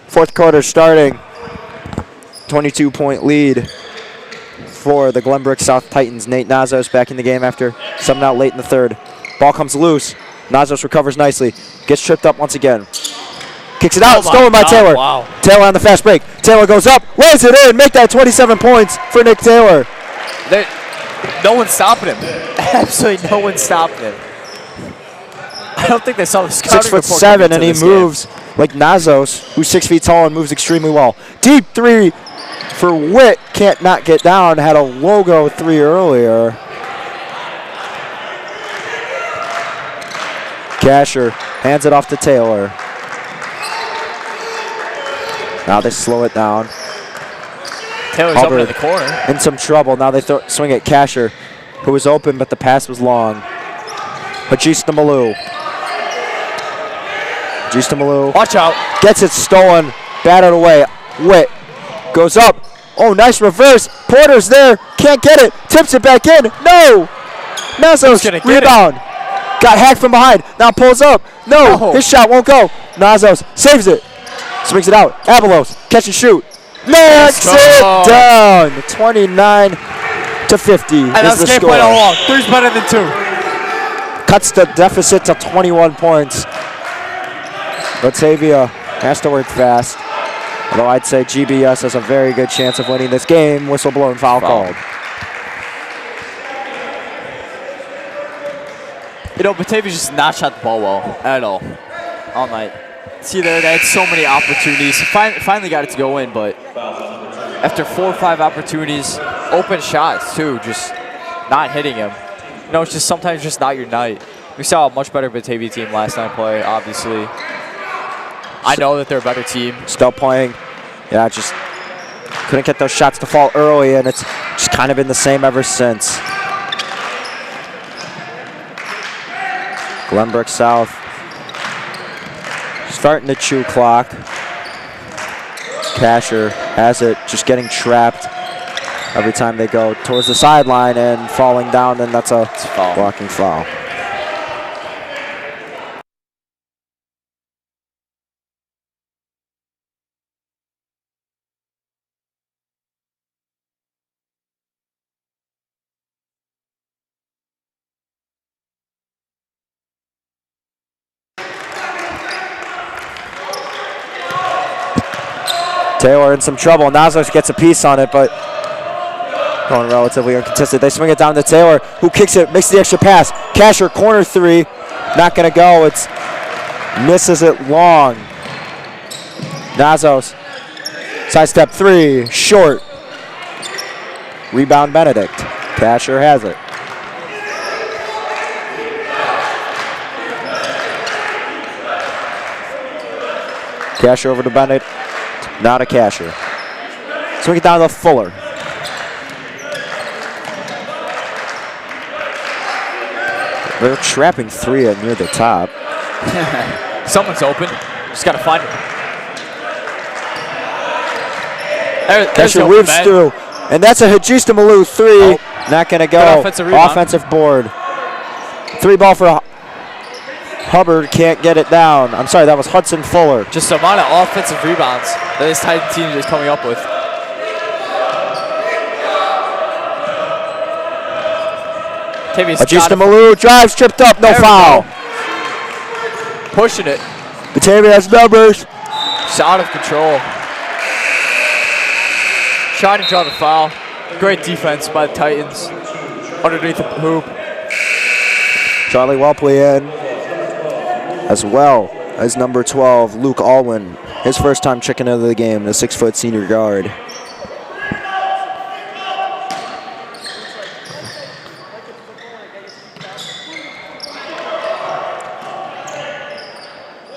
Fourth quarter starting. 22-point lead for the Glenbrook South Titans. Nate Nazos back in the game after subbing out late in the third. Ball comes loose. Nazos recovers nicely. Gets tripped up once again. Kicks it out. Stolen by Taylor. Wow. Taylor on the fast break. Taylor goes up. Lays it in. Make that 27 points for Nick Taylor. No one's stopping him. Absolutely no one's stopping him. I don't think they saw the scouting report. 6'7", and he moves like Nazos, who's 6 feet tall and moves extremely well. Deep 3 for Witt. Can't not get down. Had a logo 3 earlier. Casher hands it off to Taylor. Now they slow it down. Taylor's open in the corner. In some trouble. Now they swing at Casher, who was open, but the pass was long. Pajista Malou. Watch out. Gets it stolen. Batted away. Witt goes up. Oh, nice reverse. Porter's there. Can't get it. Tips it back in. No. Nazos rebound. Got hacked from behind. Now pulls up. No. His shot won't go. Nazos saves it. Swings it out. Avalos. Catch and shoot. Knocks it down. 29-50 is the score. Play all along. 3's better than 2. Cuts the deficit to 21 points. Batavia has to work fast. Although I'd say GBS has a very good chance of winning this game. Whistle blown, foul called. Batavia's just not shot the ball well at all night. See there, they had so many opportunities. Finally got it to go in, but after 4 or 5 opportunities, open shots too, just not hitting him. It's just sometimes just not your night. We saw a much better Batavia team last night play, obviously. I know that they're a better team. Still playing. Yeah, just Couldn't get those shots to fall early, and it's just kind of been the same ever since. Glenbrook South starting to chew clock. Casher has it, just getting trapped every time they go towards the sideline and falling down, and that's a blocking foul. Taylor in some trouble. Nazos gets a piece on it, but going relatively uncontested. They swing it down to Taylor, who kicks it, makes the extra pass. Casher, corner three. Not going to go. It's misses it long. Nazos, sidestep three, short. Rebound Benedict. Casher has it. Casher over to Benedict. Not a Casher. Swing it down to Fuller. They're trapping three near the top. Someone's open. Just got to find him. Casher weaves through. And that's a Hajista Malou three. Oh. Not going to go. Offensive board. Three ball for Hubbard. Can't get it down. I'm sorry, that was Hudson Fuller. Just the amount of offensive rebounds that this Titan team is coming up with. Hajista Malou drives, tripped up, no foul. Pushing it. Batavia has numbers. It's out of control. Trying to draw the foul. Great defense by the Titans. Underneath the hoop. Charlie Welpley in, as well as number 12, Luke Alwyn. His first time checking into the game, the 6-foot senior guard.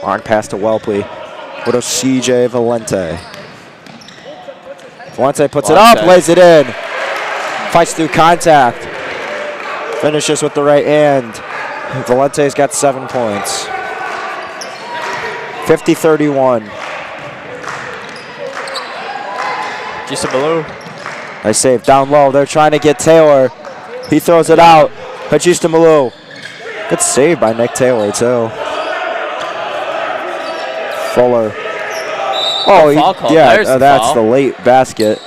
Long pass to Welpley. What a CJ Valente. Valente puts it up, lays it in. Fights through contact. Finishes with the right hand. Valente's got 7 points. 50-31. Just a Malou. Nice save down low. They're trying to get Taylor. He throws it out. Hajista Malou. Good save by Nick Taylor, too. Fuller. Oh, yeah, that's the late basket.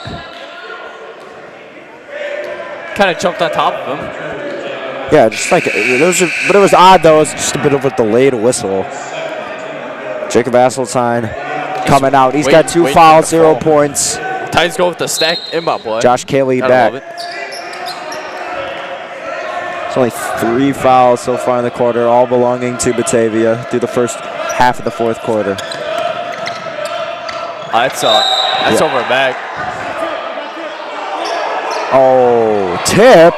Kind of jumped on top of him. Yeah, just like, but it was odd, though. It was just a bit of a delayed whistle. Jacob Asseltine coming out. He's got 2 fouls, 0 points. Titans go with the stacked inbound play. Josh Cayley back. It's only 3 fouls so far in the quarter, all belonging to Batavia through the first half of the fourth quarter. That's over and back. Oh, tip?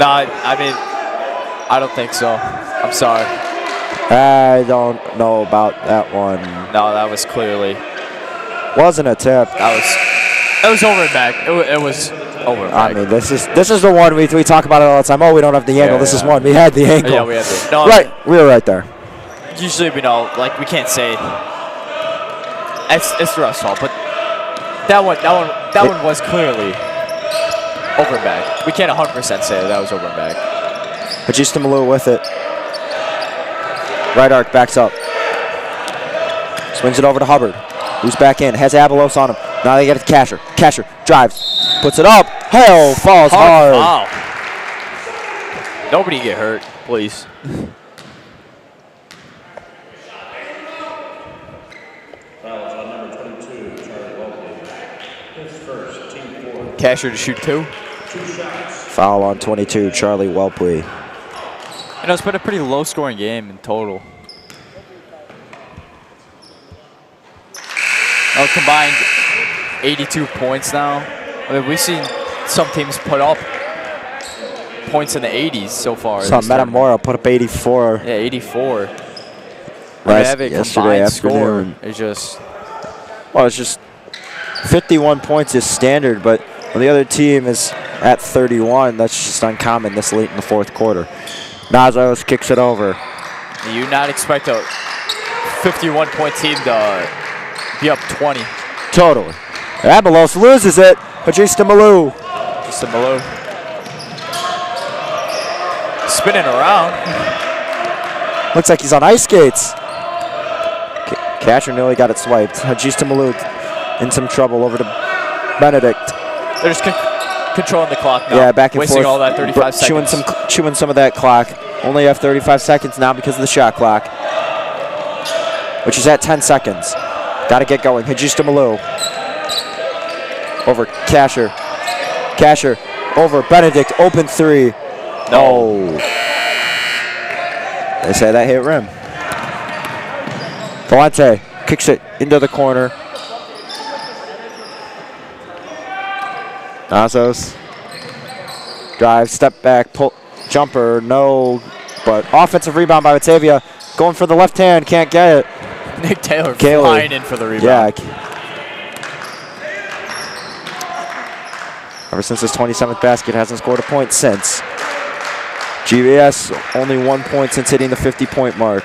No, I mean, I don't think so. I'm sorry. I don't know about that one. No, that was clearly. Wasn't a tip. It was over and back. It was over and back. I mean, this is the one we talk about it all the time. Oh, we don't have the angle. This is one. We had the angle. Yeah, we had the. No, right, we were right there. Usually we know, like, we can't say it's the ref's fault, but that one was clearly over and back. We can't 100% say that was over and back. Hajista Malou with it. Right arc backs up. Swings it over to Hubbard, who's back in. Has Abelos on him. Now they get it to Casher. Casher drives, puts it up. Hell, falls hard. Wow. Nobody get hurt, please. Casher to shoot 2. Foul on 22, Charlie Welpley. You know, it's been a pretty low-scoring game in total. Combined 82 points now. I mean, we've seen some teams put up points in the 80s so far. Saw Metamora put up 84. Yeah, 84. Right, having a combined score is just. Well, it's just 51 points is standard, but when the other team is at 31, that's just uncommon this late in the fourth quarter. Nazos kicks it over. You not expect a 51-point team to be up 20. Totally. Abelos loses it. Hajista Malou. Just a Malou. Spinning around. Looks like he's on ice skates. Catcher nearly got it swiped. Hajista Malou in some trouble over to Benedict. They're just controlling the clock now. Yeah, back and wasting forth. all that 35 seconds. Chewing some of that clock. Only have 35 seconds now because of the shot clock, which is at 10 seconds. Got to get going. Hajista Malou. Over Casher. Casher over Benedict. Open three. No. They say that hit rim. Valente kicks it into the corner. Nazos. Drive, step back, pull, jumper, no. But offensive rebound by Batavia. Going for the left hand, can't get it. Nick Taylor flying in for the rebound. Yeah. Ever since his 27th basket, hasn't scored a point since. GBS only 1 point since hitting the 50-point mark.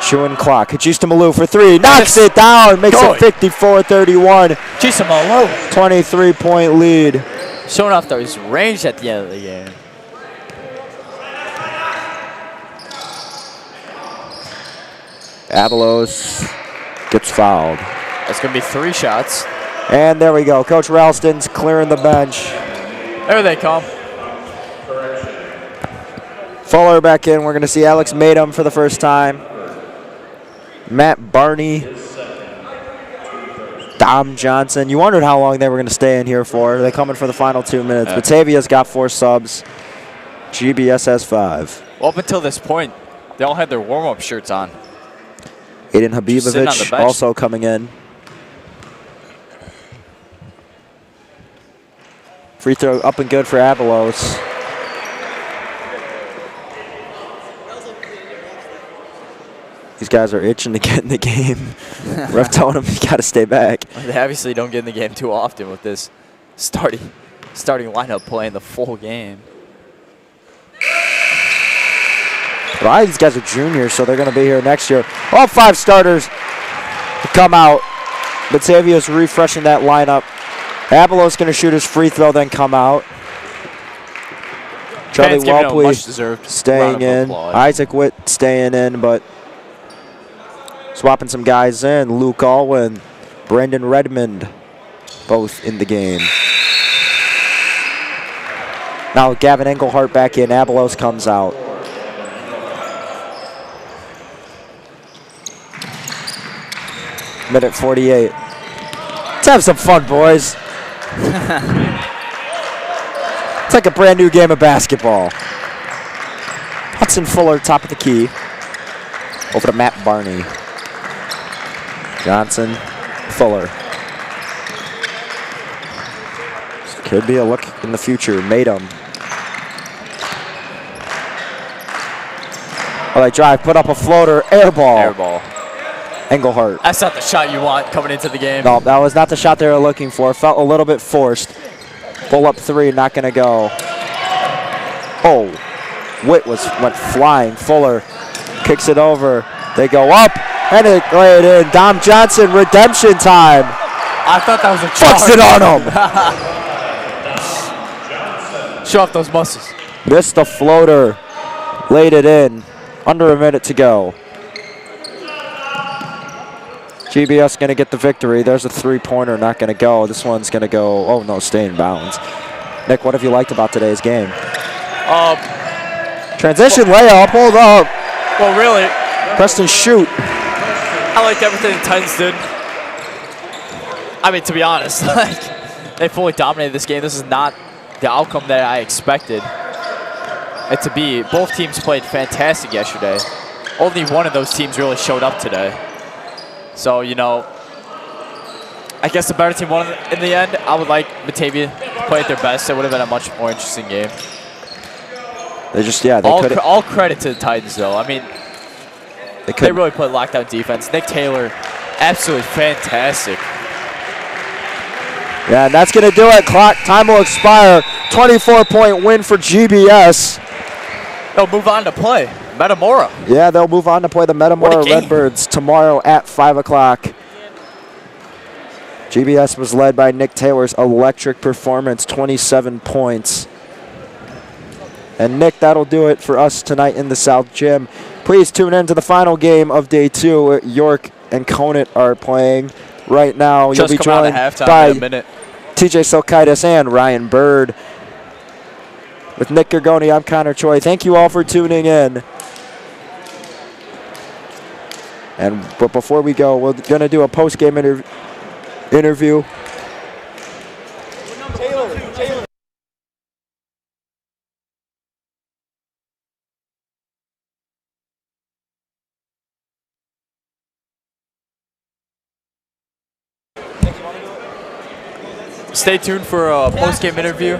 Chewing clock. Hajista Malou for three. Knocks it down. Makes it 54-31. Hajista Malou. 23-point lead. Showing off those range at the end of the game. Abelos gets fouled. That's going to be 3 shots. And there we go. Coach Ralston's clearing the bench. There they come. Fuller back in. We're going to see Alex Madum for the first time. Matt Barney. Dom Johnson. You wondered how long they were going to stay in here for. They come in for the final 2 minutes. Batavia's got 4 subs. GBS has 5. Well, up until this point, they all had their warm-up shirts on. Aiden Habibovic also coming in. Free throw up and good for Abelos. These guys are itching to get in the game. Ref telling them you got to stay back. They obviously don't get in the game too often with this starting lineup playing the full game. But a lot of these guys are juniors, so they're going to be here next year. All 5 starters to come out. Batavia's refreshing that lineup. Abelos going to shoot his free throw, then come out. Charlie Welpley staying in. Isaac Witt staying in, but swapping some guys in. Luke Alwyn, Brandon Redmond, both in the game. Now Gavin Engelhart back in. Abelos comes out. Minute 48. Let's have some fun, boys. It's like a brand new game of basketball. Hudson Fuller, top of the key. Over to Matt Barney. Johnson, Fuller. This could be a look in the future. Madum. All right, drive, put up a floater, air ball. Air ball. Engelhart. That's not the shot you want coming into the game. No, that was not the shot they were looking for. Felt a little bit forced. Pull up 3, not going to go. Oh, Witt went flying. Fuller kicks it over. They go up, and it laid in. Dom Johnson, redemption time. I thought that was a charge. Fucks it on him. Show off those muscles. Missed the floater. Laid it in. Under a minute to go. GBS going to get the victory. There's a 3-pointer, not going to go. This one's going to go, oh no, stay in bounds. Nick, what have you liked about today's game? Transition layup, hold up. Well, really. Preston shoot. I liked everything the Titans did. I mean, to be honest, they fully dominated this game. This is not the outcome that I expected it to be. Both teams played fantastic yesterday. Only one of those teams really showed up today. So, you know, I guess the better team won in the end. I would like Batavia to play at their best. It would have been a much more interesting game. They just, yeah, they could. All credit to the Titans, though. I mean, they really played lockdown defense. Nick Taylor, absolutely fantastic. Yeah, and that's going to do it. Time will expire. 24-point win for GBS. They'll move on to play Metamora. Yeah, they'll move on to play the Metamora Redbirds tomorrow at 5 o'clock. GBS was led by Nick Taylor's electric performance, 27 points. And Nick, that'll do it for us tonight in the South Gym. Please tune in to the final game of day 2. York and Conant are playing right now. Just You'll be come out joined at halftime by in a minute. TJ Sokaitis and Ryan Bird. With Nick Gurgone, I'm Connor Choi. Thank you all for tuning in. But before we go, we're going to do a post-game interview. Taylor. Stay tuned for a post-game interview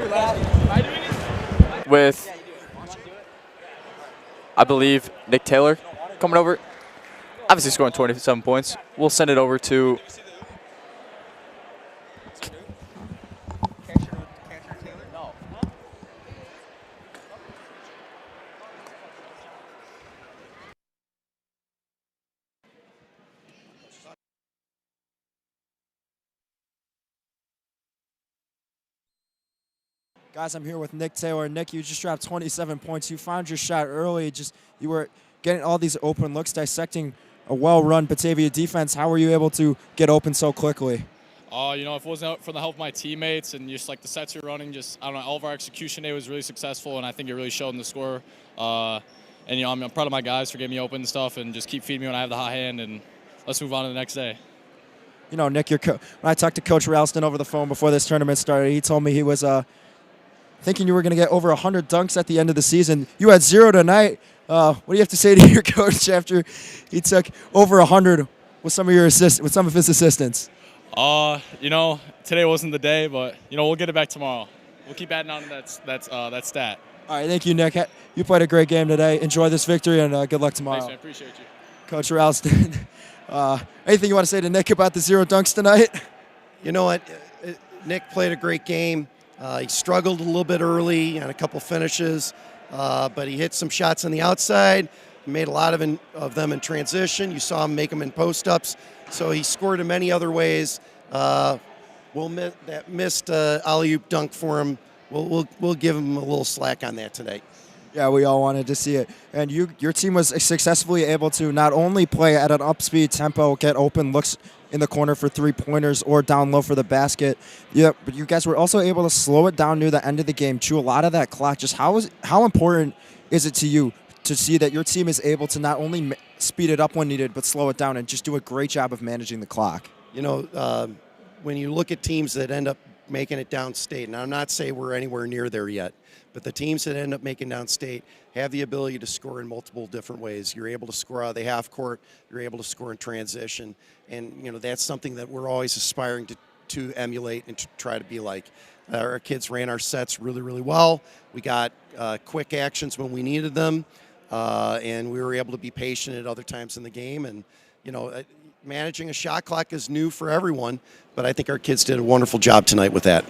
with, I believe, Nick Taylor coming over. Obviously scoring 27 points. We'll send it over to Guys, I'm here with Nick Taylor. Nick, you just dropped 27 points. You found your shot early. You were getting all these open looks, dissecting a well-run Batavia defense. How were you able to get open so quickly? If it wasn't for the help of my teammates and just like the sets you're running, all of our execution day was really successful, and I think it really showed in the score. I'm proud of my guys for getting me open and stuff, and just keep feeding me when I have the hot hand, and let's move on to the next day. You know, Nick, when I talked to Coach Ralston over the phone before this tournament started, he told me he was thinking you were going to get over 100 dunks at the end of the season. You had 0 tonight. What do you have to say to your coach after he took over 100 with some of his assistants? Today wasn't the day, but we'll get it back tomorrow. We'll keep adding on to that stat. All right, thank you, Nick. You played a great game today. Enjoy this victory, and good luck tomorrow. Thanks, man. Appreciate you. Coach Ralston, anything you want to say to Nick about the 0 dunks tonight? You know what? Nick played a great game. He struggled a little bit early on a couple finishes, but he hit some shots on the outside. He made a lot of them in transition. You saw him make them in post-ups. So he scored in many other ways. That missed alley-oop dunk for him. We'll give him a little slack on that tonight. Yeah, we all wanted to see it. And your team was successfully able to not only play at an up-speed tempo, get open looks in the corner for three-pointers or down low for the basket. Yeah, but you guys were also able to slow it down near the end of the game, chew a lot of that clock. Just how important is it to you to see that your team is able to not only speed it up when needed, but slow it down and just do a great job of managing the clock? When you look at teams that end up making it downstate, and I'm not saying we're anywhere near there yet, but the teams that end up making downstate have the ability to score in multiple different ways. You're able to score out of the half court. You're able to score in transition. And, that's something that we're always aspiring to emulate and to try to be like. Our kids ran our sets really, really well. We got quick actions when we needed them. And we were able to be patient at other times in the game. And, managing a shot clock is new for everyone, but I think our kids did a wonderful job tonight with that.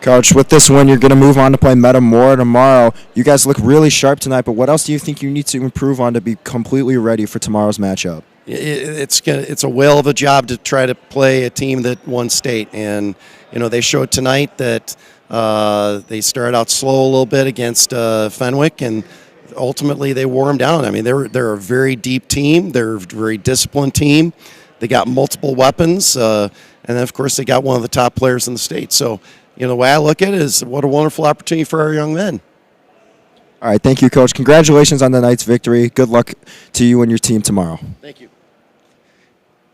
Coach, with this win, you're going to move on to play Metamora tomorrow. You guys look really sharp tonight, but what else do you think you need to improve on to be completely ready for tomorrow's matchup? It's a whale of a job to try to play a team that won state, and they showed tonight that they started out slow a little bit against Fenwick, and ultimately they wore them down. I mean, they're a very deep team. They're a very disciplined team. They got multiple weapons, and then of course they got one of the top players in the state. So, the way I look at it is what a wonderful opportunity for our young men. All right, thank you, Coach. Congratulations on tonight's victory. Good luck to you and your team tomorrow. Thank you.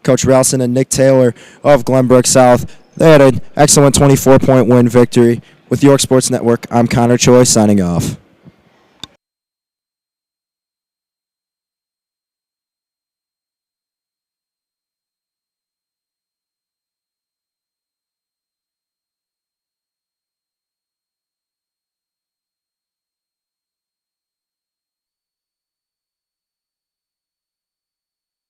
Coach Ralston and Nick Taylor of Glenbrook South, they had an excellent 24-point win victory. With York Sports Network, I'm Connor Choi signing off.